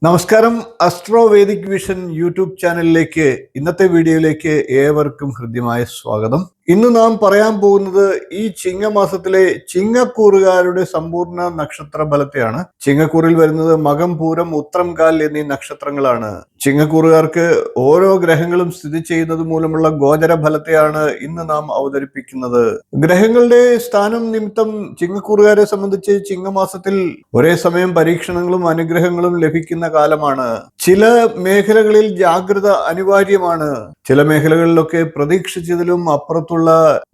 നമസ്കാരം. Astro Vedic vision YouTube ചാനലിലേക്ക് ഇന്നത്തെ വീഡിയോയിലേക്ക് ഏവർക്കും ഹൃദ്യമായ സ്വാഗതം. ഇന്ന് നാം പറയാൻ പോകുന്നത് ഈ ചിങ്ങമാസത്തിലെ ചിങ്ങക്കൂറുകാരുടെ സമ്പൂർണ്ണ നക്ഷത്ര ഫലത്തെയാണ്. ചിങ്ങക്കൂറിൽ വരുന്നത് മകം, പൂരം, ഉത്രം, കാൽ എന്നീ നക്ഷത്രങ്ങളാണ്. ചിങ്ങക്കൂറുകാർക്ക് ഓരോ ഗ്രഹങ്ങളും സ്ഥിതി ചെയ്യുന്നത് മൂലമുള്ള ഗോചര ഫലത്തെയാണ് ഇന്ന് നാം അവതരിപ്പിക്കുന്നത്. ഗ്രഹങ്ങളുടെ സ്ഥാനം നിമിത്തം ചിങ്ങക്കൂറുകാരെ സംബന്ധിച്ച് ചിങ്ങമാസത്തിൽ ഒരേ സമയം പരീക്ഷണങ്ങളും അനുഗ്രഹങ്ങളും ലഭിക്കുന്ന കാലമാണ്. ചില മേഖലകളിൽ ജാഗ്രത അനിവാര്യമാണ്. ചില മേഖലകളിലൊക്കെ പ്രതീക്ഷിച്ചതിലും അപ്പുറത്തുള്ള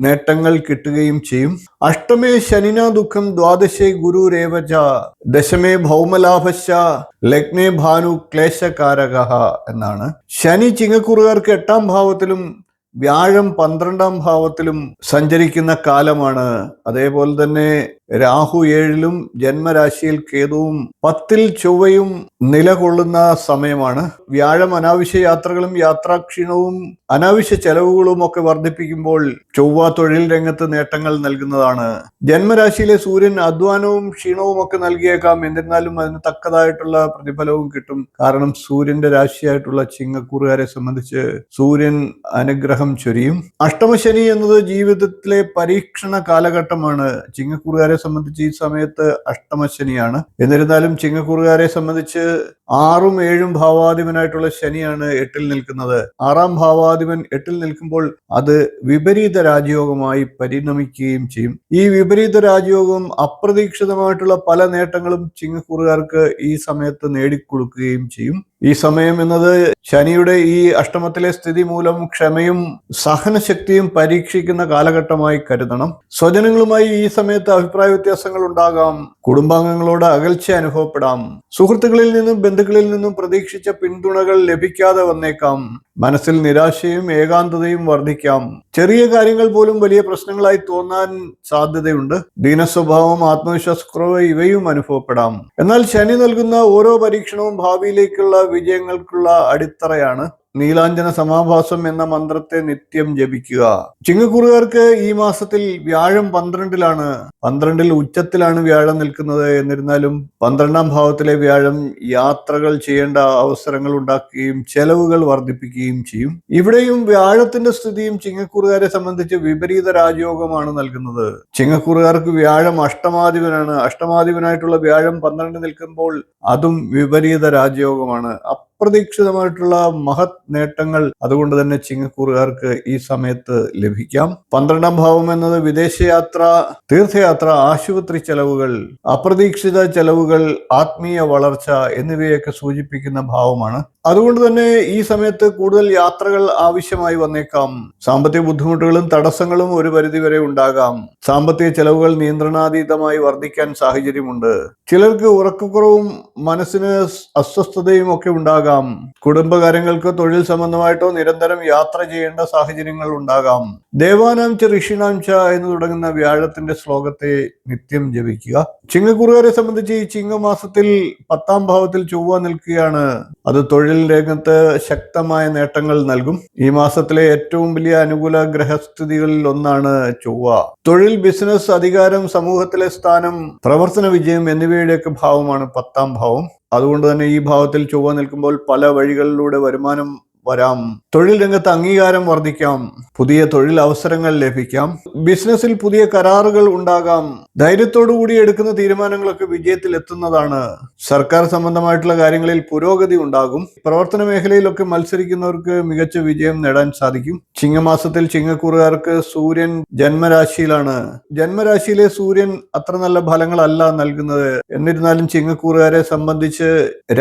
നേട്ടങ്ങൾ കിട്ടുകയും ചെയ്യും. അഷ്ടമേ ശനിന ദുഃഖം ദ്വാദശേ ഗുരുരേവച ദശമേ ഭൗമലാഭശ്ച ലഗ്നേ ഭാനു ക്ലേശകാരക എന്നാണ്. ശനി ചിങ്ങക്കൂറുകാർക്ക് 8ാം ഭാവത്തിലും വ്യാഴം 12ാം ഭാവത്തിലും സഞ്ചരിക്കുന്ന കാലമാണ്. അതേപോലെ തന്നെ രാഹു 7ലും ജന്മരാശിയിൽ കേതുവും 10ൽ ചൊവ്വയും നിലകൊള്ളുന്ന സമയമാണ്. വ്യാഴം അനാവശ്യ യാത്രകളും യാത്രാക്ഷീണവും അനാവശ്യ ചെലവുകളും ഒക്കെ വർദ്ധിപ്പിക്കുമ്പോൾ ചൊവ്വ തൊഴിൽ രംഗത്ത് നേട്ടങ്ങൾ നൽകുന്നതാണ്. ജന്മരാശിയിലെ സൂര്യൻ അധ്വാനവും ക്ഷീണവും ഒക്കെ നൽകിയേക്കാം. എന്നിരുന്നാലും അതിന് തക്കതായിട്ടുള്ള പ്രതിഫലവും കിട്ടും. കാരണം സൂര്യന്റെ രാശിയായിട്ടുള്ള ചിങ്ങക്കൂറുകാരെ സംബന്ധിച്ച് സൂര്യൻ അനുഗ്രഹം ചൊരിയും. അഷ്ടമശനി എന്നത് ജീവിതത്തിലെ പരീക്ഷണ കാലഘട്ടമാണ്. ചിങ്ങക്കൂറുകാരെ സംബന്ധിച്ച് ഈ സമയത്ത് അഷ്ടമശനിയാണ്. എന്നിരുന്നാലും ചിങ്ങക്കൂറുകാരെ സംബന്ധിച്ച് 6ഉം 7ഉം ഭാവാധിപനായിട്ടുള്ള ശനിയാണ് 8ൽ നിൽക്കുന്നത്. 6ാം ഭാവാധിപൻ 8ൽ നിൽക്കുമ്പോൾ അത് വിപരീത രാജയോഗമായി പരിണമിക്കുകയും ചെയ്യും. ഈ വിപരീത രാജയോഗം അപ്രതീക്ഷിതമായിട്ടുള്ള പല നേട്ടങ്ങളും ചിങ്ങക്കൂറുകാർക്ക് ഈ സമയത്ത് നേടിക്കൊടുക്കുകയും ചെയ്യും. ഈ സമയം എന്നത് ശനിയുടെ ഈ അഷ്ടമത്തിലെ സ്ഥിതി മൂലം ക്ഷമയും സഹനശക്തിയും പരീക്ഷിക്കുന്ന കാലഘട്ടമായി കരുതണം. സ്വജനങ്ങളുമായി ഈ സമയത്ത് അഭിപ്രായ വ്യത്യാസങ്ങൾ ഉണ്ടാകാം. കുടുംബാംഗങ്ങളോട് അകൽച്ച അനുഭവപ്പെടാം. സുഹൃത്തുക്കളിൽ നിന്നും ബന്ധുക്കളിൽ നിന്നും പ്രതീക്ഷിച്ച പിന്തുണകൾ ലഭിക്കാതെ വന്നേക്കാം. മനസ്സിൽ നിരാശയും ഏകാന്തതയും വർദ്ധിക്കാം. ചെറിയ കാര്യങ്ങൾ പോലും വലിയ പ്രശ്നങ്ങളായി തോന്നാൻ സാധ്യതയുണ്ട്. ദീനസ്വഭാവം, ആത്മവിശ്വാസക്കുറവ് ഇവയും അനുഭവപ്പെടാം. എന്നാൽ ശനി നൽകുന്ന ഓരോ പരീക്ഷണവും ഭാവിയിലേക്കുള്ള വിജയങ്ങൾക്കുള്ള അടിത്തറയാണ്. നീലാഞ്ജന സമാഭാസം എന്ന മന്ത്രത്തെ നിത്യം ജപിക്കുക. ചിങ്ങക്കൂറുകാർക്ക് ഈ മാസത്തിൽ വ്യാഴം 12ലാണ്. 12ൽ ഉച്ചത്തിലാണ് വ്യാഴം നിൽക്കുന്നത്. എന്നിരുന്നാലും 12ാം ഭാവത്തിലെ വ്യാഴം യാത്രകൾ ചെയ്യേണ്ട അവസരങ്ങൾ ഉണ്ടാക്കുകയും ചെലവുകൾ വർദ്ധിപ്പിക്കുകയും ചെയ്യും. ഇവിടെയും വ്യാഴത്തിന്റെ സ്ഥിതിയും ചിങ്ങക്കൂറുകാരെ സംബന്ധിച്ച് വിപരീത രാജയോഗമാണ് നൽകുന്നത്. ചിങ്ങക്കൂറുകാർക്ക് വ്യാഴം അഷ്ടമാധിപനാണ്. അഷ്ടമാധിപനായിട്ടുള്ള വ്യാഴം 12 നിൽക്കുമ്പോൾ അതും വിപരീത രാജയോഗമാണ്. അപ്രതീക്ഷിതമായിട്ടുള്ള മഹത് നേട്ടങ്ങൾ അതുകൊണ്ട് തന്നെ ചിങ്ങക്കൂറുകാർക്ക് ഈ സമയത്ത് ലഭിക്കാം. 12ാം ഭാവം എന്നത് വിദേശയാത്ര, തീർത്ഥയാത്ര, ആശുപത്രി ചെലവുകൾ, അപ്രതീക്ഷിത ചെലവുകൾ, ആത്മീയ വളർച്ച എന്നിവയൊക്കെ സൂചിപ്പിക്കുന്ന ഭാവമാണ്. അതുകൊണ്ട് തന്നെ ഈ സമയത്ത് കൂടുതൽ യാത്രകൾ ആവശ്യമായി വന്നേക്കാം. സാമ്പത്തിക ബുദ്ധിമുട്ടുകളും തടസ്സങ്ങളും ഒരു പരിധിവരെ ഉണ്ടാകാം. സാമ്പത്തിക ചെലവുകൾ നിയന്ത്രണാതീതമായി വർദ്ധിക്കാൻ സാഹചര്യമുണ്ട്. ചിലർക്ക് ഉറക്കക്കുറവും മനസ്സിന് അസ്വസ്ഥതയും ഒക്കെ ഉണ്ടാകാം. കുടുംബകാര്യങ്ങൾക്ക് തൊഴിൽ സംബന്ധമായിട്ടോ നിരന്തരം യാത്ര ചെയ്യേണ്ട സാഹചര്യങ്ങൾ ഉണ്ടാകാം. ദേവാനാം ച ഋഷിണാം ച എന്ന് തുടങ്ങുന്ന വ്യാഴത്തിന്റെ ശ്ലോകത്തെ നിത്യം ജപിക്കുക. ചിങ്ങക്കൂറുകാരെ സംബന്ധിച്ച് ഈ ചിങ്ങമാസത്തിൽ 10ാം ഭാവത്തിൽ ചൊവ്വ നിൽക്കുകയാണ്. അത് തൊഴിൽ രംഗത്ത് ശക്തമായ നേട്ടങ്ങൾ നൽകും. ഈ മാസത്തിലെ ഏറ്റവും വലിയ അനുകൂല ഗ്രഹസ്ഥിതികളിൽ ഒന്നാണ് ചൊവ്വ. തൊഴിൽ, ബിസിനസ്, അധികാരം, സമൂഹത്തിലെ സ്ഥാനം, പ്രവർത്തന വിജയം എന്നിവയുടെയൊക്കെ ഭാവമാണ് 10ാം ഭാവം. അതുകൊണ്ട് തന്നെ ഈ ഭാവത്തിൽ ചൊവ്വ നിൽക്കുമ്പോൾ പല വഴികളിലൂടെ വരുമാനം വരാം. തൊഴിൽ രംഗത്ത് അംഗീകാരം വർദ്ധിക്കാം. പുതിയ തൊഴിൽ അവസരങ്ങൾ ലഭിക്കാം. ബിസിനസ്സിൽ പുതിയ കരാറുകൾ ഉണ്ടാകാം. ധൈര്യത്തോടുകൂടി എടുക്കുന്ന തീരുമാനങ്ങളൊക്കെ വിജയത്തിൽ എത്തുന്നതാണ്. സർക്കാർ സംബന്ധമായിട്ടുള്ള കാര്യങ്ങളിൽ പുരോഗതി ഉണ്ടാകും. പ്രവർത്തന മേഖലയിലൊക്കെ മത്സരിക്കുന്നവർക്ക് മികച്ച വിജയം നേടാൻ സാധിക്കും. ചിങ്ങമാസത്തിൽ ചിങ്ങക്കൂറുകാർക്ക് സൂര്യൻ ജന്മരാശിയിലാണ്. ജന്മരാശിയിലെ സൂര്യൻ അത്ര നല്ല ഫലങ്ങളല്ല നൽകുന്നത്. എന്നിരുന്നാലും ചിങ്ങക്കൂറുകാരെ സംബന്ധിച്ച്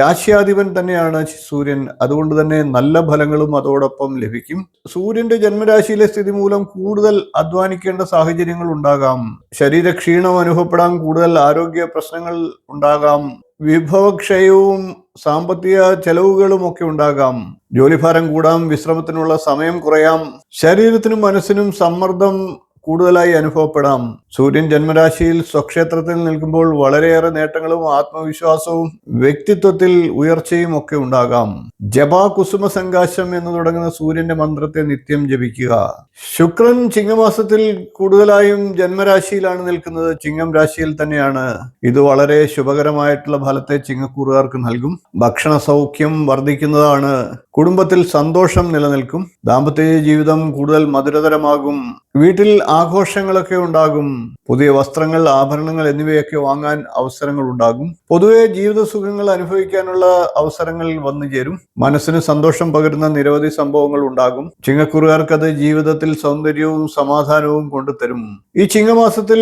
രാശ്യാധിപൻ തന്നെയാണ് സൂര്യൻ. അതുകൊണ്ട് തന്നെ നല്ല ഫലങ്ങളും അതോടൊപ്പം ലഭിക്കും. സൂര്യന്റെ ജന്മരാശിയിലെ സ്ഥിതി മൂലം കൂടുതൽ അധ്വാനിക്കേണ്ട സാഹചര്യങ്ങൾ ഉണ്ടാകാം. ശരീരക്ഷീണം അനുഭവപ്പെടാൻ, കൂടുതൽ ആരോഗ്യ പ്രശ്നങ്ങൾ ഉണ്ടാകാം. വിഭവക്ഷയവും സാമ്പത്തിക ചെലവുകളും ഒക്കെ ഉണ്ടാകാം. ജോലിഭാരം കൂടാം. വിശ്രമത്തിനുള്ള സമയം കുറയാം. ശരീരത്തിനും മനസ്സിനും സമ്മർദ്ദം കൂടുതലായി അനുഭവപ്പെടാം. സൂര്യൻ ജന്മരാശിയിൽ സ്വക്ഷേത്രത്തിൽ നിൽക്കുമ്പോൾ വളരെയേറെ നേട്ടങ്ങളും ആത്മവിശ്വാസവും വ്യക്തിത്വത്തിൽ ഉയർച്ചയും ഒക്കെ ഉണ്ടാകാം. ജപാ കുസുമ സംകാശം എന്ന് തുടങ്ങുന്ന സൂര്യന്റെ മന്ത്രത്തെ നിത്യം ജപിക്കുക. ശുക്രൻ ചിങ്ങമാസത്തിൽ കൂടുതലായും ജന്മരാശിയിലാണ് നിൽക്കുന്നത്, ചിങ്ങം രാശിയിൽ തന്നെയാണ്. ഇത് വളരെ ശുഭകരമായിട്ടുള്ള ഫലത്തെ ചിങ്ങക്കൂറുകാർക്ക് നൽകും. ഭക്ഷണ സൗഖ്യം വർദ്ധിക്കുന്നതാണ്. കുടുംബത്തിൽ സന്തോഷം നിലനിൽക്കും. ദാമ്പത്യ ജീവിതം കൂടുതൽ മധുരതരമാകും. വീട്ടിൽ ആഘോഷങ്ങളൊക്കെ ഉണ്ടാകും. പുതിയ വസ്ത്രങ്ങൾ, ആഭരണങ്ങൾ എന്നിവയൊക്കെ വാങ്ങാൻ അവസരങ്ങൾ ഉണ്ടാകും. പൊതുവെ ജീവിത സുഖങ്ങൾ അനുഭവിക്കാനുള്ള അവസരങ്ങൾ വന്നു ചേരും. മനസ്സിന് സന്തോഷം പകരുന്ന നിരവധി സംഭവങ്ങൾ ഉണ്ടാകും. ചിങ്ങക്കൂറുകാർക്ക് അത് ജീവിതത്തിൽ സൗന്ദര്യവും സമാധാനവും കൊണ്ടുതരും. ഈ ചിങ്ങമാസത്തിൽ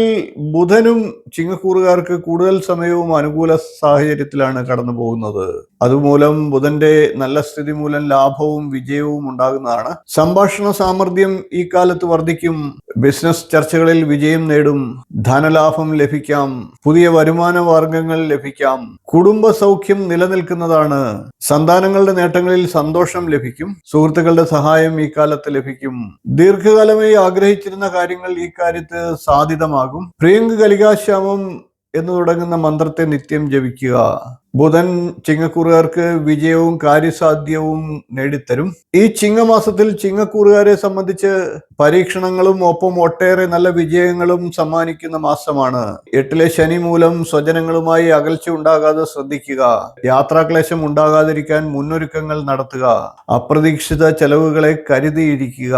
ബുധനും ചിങ്ങക്കൂറുകാർക്ക് കൂടുതൽ സമയവും അനുകൂല സാഹചര്യത്തിലാണ് കടന്നു പോകുന്നത്. അതുമൂലം ബുധന്റെ നല്ല സ്ഥിതി മൂലം ലാഭവും വിജയവും ഉണ്ടാകുന്നതാണ്. സംഭാഷണ സാമർഥ്യം ഈ കാലത്ത് വർദ്ധിക്കും. ബിസിനസ് ചർച്ചകളിൽ വിജയം നേടും. ധനലാഭം ലഭിക്കാം. പുതിയ വരുമാന മാർഗങ്ങൾ ലഭിക്കാം. കുടുംബ സൗഖ്യം നിലനിൽക്കുന്നതാണ്. സന്താനങ്ങളുടെ നേട്ടങ്ങളിൽ സന്തോഷം ലഭിക്കും. സുഹൃത്തുക്കളുടെ സഹായം ഈ കാലത്ത് ലഭിക്കും. ദീർഘകാലമായി ആഗ്രഹിച്ചിരുന്ന കാര്യങ്ങൾ ഈ കാര്യത്ത് സാധിതമാകും. പ്രിയങ്ക് കലികാശ്യാമം എന്ന് തുടങ്ങുന്ന മന്ത്രത്തെ നിത്യം ജപിക്കുക. ബുധൻ ചിങ്ങക്കൂറുകാർക്ക് വിജയവും കാര്യസാധ്യവും നേടിത്തരും. ഈ ചിങ്ങമാസത്തിൽ ചിങ്ങക്കൂറുകാരെ സംബന്ധിച്ച് പരീക്ഷണങ്ങളും ഒപ്പം ഒട്ടേറെ നല്ല വിജയങ്ങളും സമ്മാനിക്കുന്ന മാസമാണ്. 8ലെ ശനി മൂലം സ്വജനങ്ങളുമായി അകൽച്ച ഉണ്ടാകാതെ ശ്രദ്ധിക്കുക. യാത്രാക്ലേശം ഉണ്ടാകാതിരിക്കാൻ മുന്നൊരുക്കങ്ങൾ നടത്തുക. അപ്രതീക്ഷിത ചെലവുകളെ കരുതിയിരിക്കുക.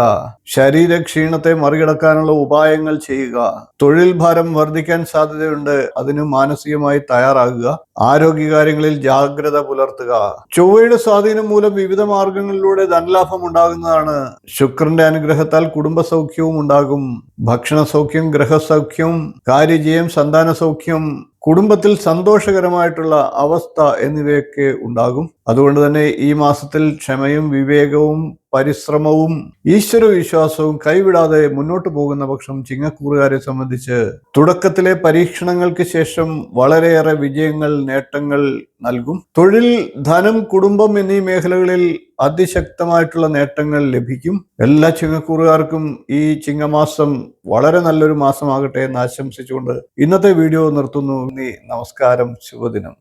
ശരീരക്ഷീണത്തെ മറികടക്കാനുള്ള ഉപായങ്ങൾ ചെയ്യുക. തൊഴിൽ ഭാരം വർദ്ധിക്കാൻ സാധ്യതയുണ്ട്. അതിന് മാനസികമായി തയ്യാറാകുക. ആരോഗ്യകാര്യങ്ങളിൽ ജാഗ്രത പുലർത്തുക. ചൊവ്വയുടെ സ്വാധീനം മൂലം വിവിധ മാർഗങ്ങളിലൂടെ ധനലാഭം ഉണ്ടാകുന്നതാണ്. ശുക്രന്റെ അനുഗ്രഹത്താൽ കുടുംബ സൗഖ്യവും ഉണ്ടാകും. ഭക്ഷണ സൗഖ്യം, ഗ്രഹസൗഖ്യം, കാര്യജയം, സന്താന സൗഖ്യം, കുടുംബത്തിൽ സന്തോഷകരമായിട്ടുള്ള അവസ്ഥ എന്നിവയൊക്കെ ഉണ്ടാകും. അതുകൊണ്ട് തന്നെ ഈ മാസത്തിൽ ക്ഷമയും വിവേകവും പരിശ്രമവും ഈശ്വരവിശ്വാസവും കൈവിടാതെ മുന്നോട്ട് പോകുന്ന പക്ഷം ചിങ്ങക്കൂറുകാരെ സംബന്ധിച്ച് തുടക്കത്തിലെ പരീക്ഷണങ്ങൾക്ക് ശേഷം വളരെയേറെ വിജയങ്ങൾ, നേട്ടങ്ങൾ നൽകും. തൊഴിൽ, ധനം, കുടുംബം എന്നീ മേഖലകളിൽ അതിശക്തമായിട്ടുള്ള നേട്ടങ്ങൾ ലഭിക്കും. എല്ലാ ചിങ്ങക്കൂറുകാർക്കും ഈ ചിങ്ങമാസം വളരെ നല്ലൊരു മാസമാകട്ടെ എന്ന് ആശംസിച്ചുകൊണ്ട് ഇന്നത്തെ വീഡിയോ നിർത്തുന്നു. നമസ്കാരം, ശുഭദിനം.